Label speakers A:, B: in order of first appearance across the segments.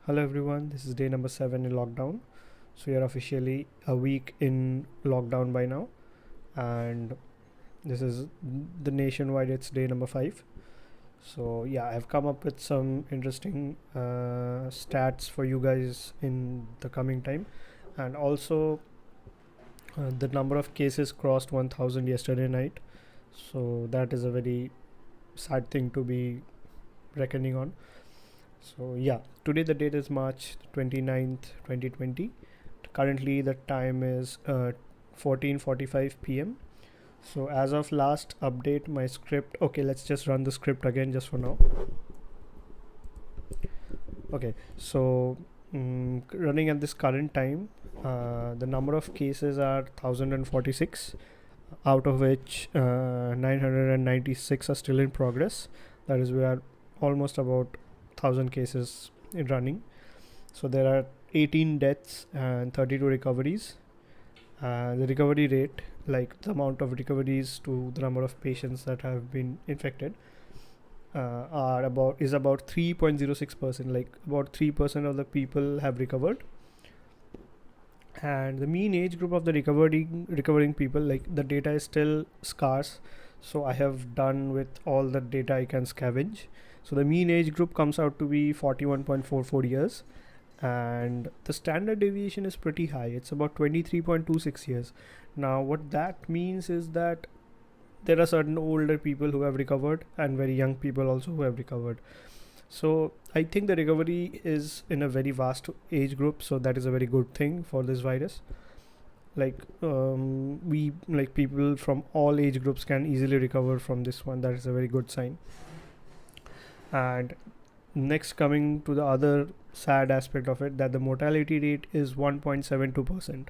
A: Hello everyone, this is day number 7 in lockdown. So you're officially a week in lockdown by now, and this is the nationwide, it's day number 5. So yeah, I've come up with some interesting stats for you guys in the coming time, and also the number of cases crossed 1000 yesterday night. So that is a very sad thing to be reckoning on. So yeah, today the date is March 29th, 2020. Currently the time is 14:45 p.m. So as of last update, my script, okay, let's just run the script again just for now. Okay, so running at this current time, the number of cases are 1046, out of which 996 are still in progress. That is, we are almost about 1000 cases in running. So there are 18 deaths and 32 recoveries. The recovery rate, like the amount of recoveries to the number of patients that have been infected, is about 3.06%. Like about 3% of the people have recovered, and the mean age group of the recovering people, like the data is still scarce, so I have done with all the data I can scavenge. So the mean age group comes out to be 41.44 years, and the standard deviation is pretty high. It's about 23.26 years. Now what that means is that there are certain older people who have recovered and very young people also who have recovered. So I think the recovery is in a very vast age group, so that is a very good thing for this virus. Like we like people from all age groups can easily recover from this one. That is a very good sign. And next, coming to the other sad aspect of it, that the mortality rate is 1.72%.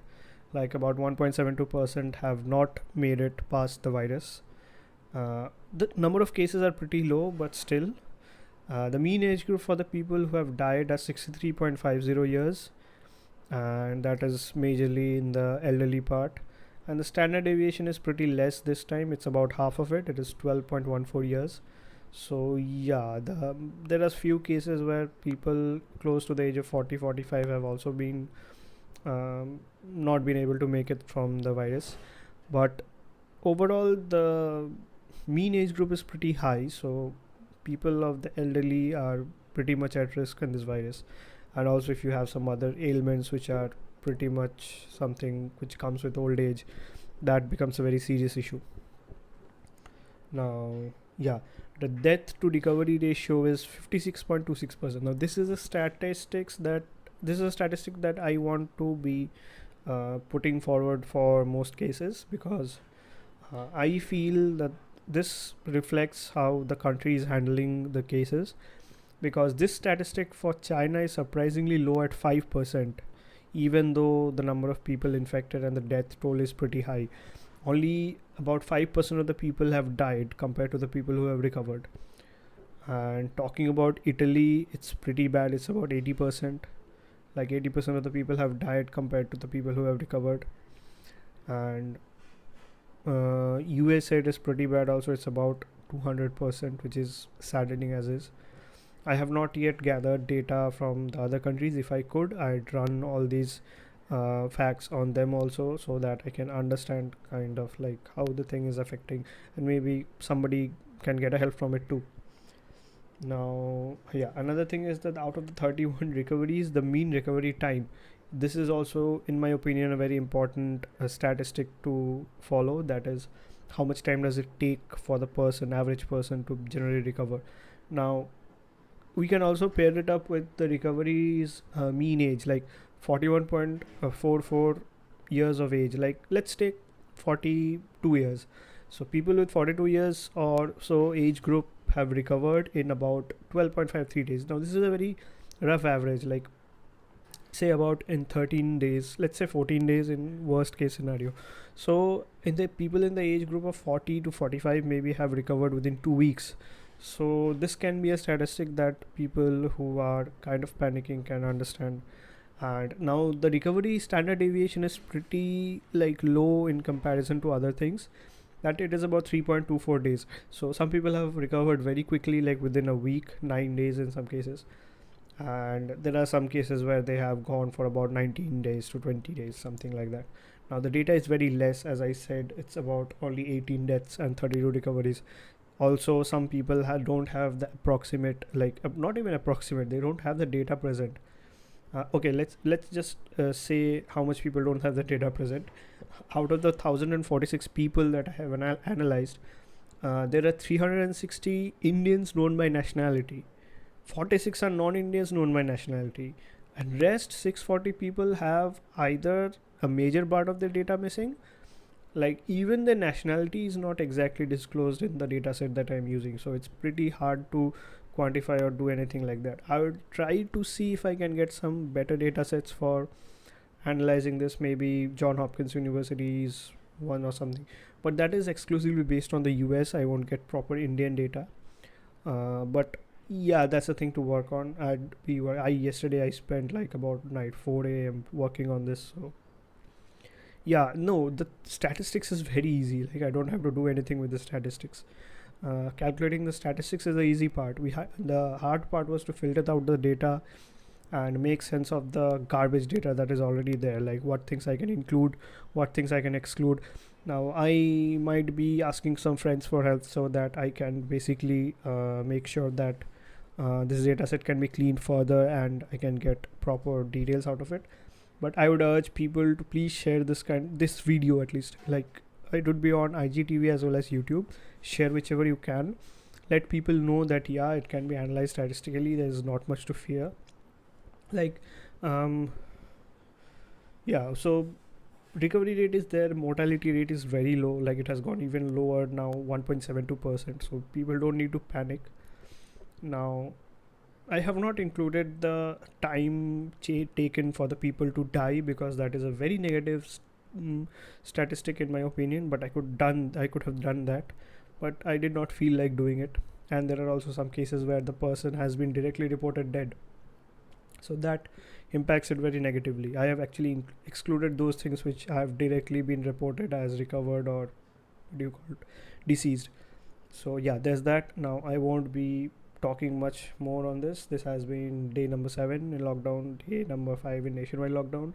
A: Like about 1.72% have not made it past the virus. The number of cases are pretty low, but still, the mean age group for the people who have died are 63.50 years, and that is majorly in the elderly part. And the standard deviation is pretty less this time, it's about half of it, it is 12.14 years. So yeah, there are few cases where people close to the age of 40-45 have also been not been able to make it from the virus. But overall the mean age group is pretty high, so people of the elderly are pretty much at risk in this virus. And also if you have some other ailments which are pretty much something which comes with old age, that becomes a very serious issue. Now yeah, the death to recovery ratio is 56.26%. Now this is a statistic that I want to be putting forward for most cases, because I feel that this reflects how the country is handling the cases, because this statistic for China is surprisingly low at 5%, even though the number of people infected and the death toll is pretty high. Only about 5% of the people have died compared to the people who have recovered. And talking about Italy, it's pretty bad, it's about 80%. Like 80% of the people have died compared to the people who have recovered. And USA, it is pretty bad also, it's about 200%, which is saddening as is. I have not yet gathered data from the other countries. If I could, I'd run all these facts on them also, so that I can understand kind of like how the thing is affecting, and maybe somebody can get a help from it too. Now yeah, another thing is that out of the 31 recoveries, the mean recovery time, this is also in my opinion a very important statistic to follow. That is, how much time does it take for the average person to generally recover. Now we can also pair it up with the recovery's mean age, like 41.44 years of age. Like let's take 42 years. So people with 42 years or so age group have recovered in about 12.53 days. Now this is a very rough average, like say about in 13 days, let's say 14 days in worst case scenario. So in the people in the age group of 40 to 45 maybe have recovered within 2 weeks. So this can be a statistic that people who are kind of panicking can understand. And now the recovery standard deviation is pretty like low in comparison to other things, that it is about 3.24 days. So some people have recovered very quickly, like within a week, 9 days in some cases. and there are some cases where they have gone for about 19 days to 20 days, something like that. Now the data is very less, as I said, it's about only 18 deaths and 32 recoveries. Also, some people don't have the approximate, like not even approximate, they don't have the data present. Okay, let's just say how much people don't have the data present. Out of the 1046 people that I have analyzed, there are 360 Indians known by nationality, 46 are non-Indians known by nationality, and rest 640 people have either a major part of their data missing, like even the nationality is not exactly disclosed in the dataset that I'm using, so it's pretty hard to quantify or do anything like that. I would try to see if I can get some better datasets for analyzing this. Maybe John Hopkins University is one or something, but that is exclusively based on the US. I won't get proper Indian data, but yeah, that's the thing to work on. I yesterday I spent like about night 4 a.m. working on this. So yeah, no, the statistics is very easy. Like I don't have to do anything with the statistics. Calculating the statistics is the easy part. The hard part was to filter out the data and make sense of the garbage data that is already there, like what things I can include, what things I can exclude. Now I might be asking some friends for help so that I can basically make sure that this dataset can be cleaned further and I can get proper details out of it. But I would urge people to please share this video at least. Like it would be on IGTV as well as YouTube. Share whichever you can. Let people know that yeah, it can be analyzed statistically. There is not much to fear. Like, yeah. So recovery rate is there. Mortality rate is very low. Like it has gone even lower now, 1.72%. So people don't need to panic. Now I have not included the time taken for the people to die because that is a very negative statistic in my opinion. But I could have done that, but I did not feel like doing it. And there are also some cases where the person has been directly reported dead, so that impacts it very negatively. I have actually excluded those things which have directly been reported as recovered or what do you call it, deceased. So yeah, there's that. Now I won't be talking much more on this. This has been day number 7 in lockdown, day number 5 in nationwide lockdown.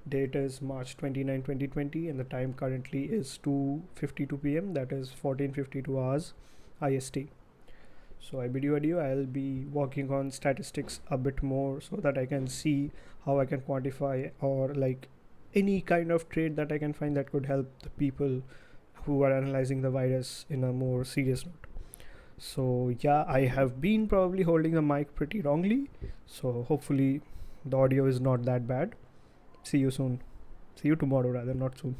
A: Date is March 29, 2020, and the time currently is 2:52 p.m. That is 14:52 hours IST. So I bid you adieu. I'll be working on statistics a bit more so that I can see how I can quantify or like any kind of trade that I can find that could help the people who are analyzing the virus in a more serious note. So yeah, I have been probably holding the mic pretty wrongly, so hopefully the audio is not that bad. See you soon. See you tomorrow rather, not soon.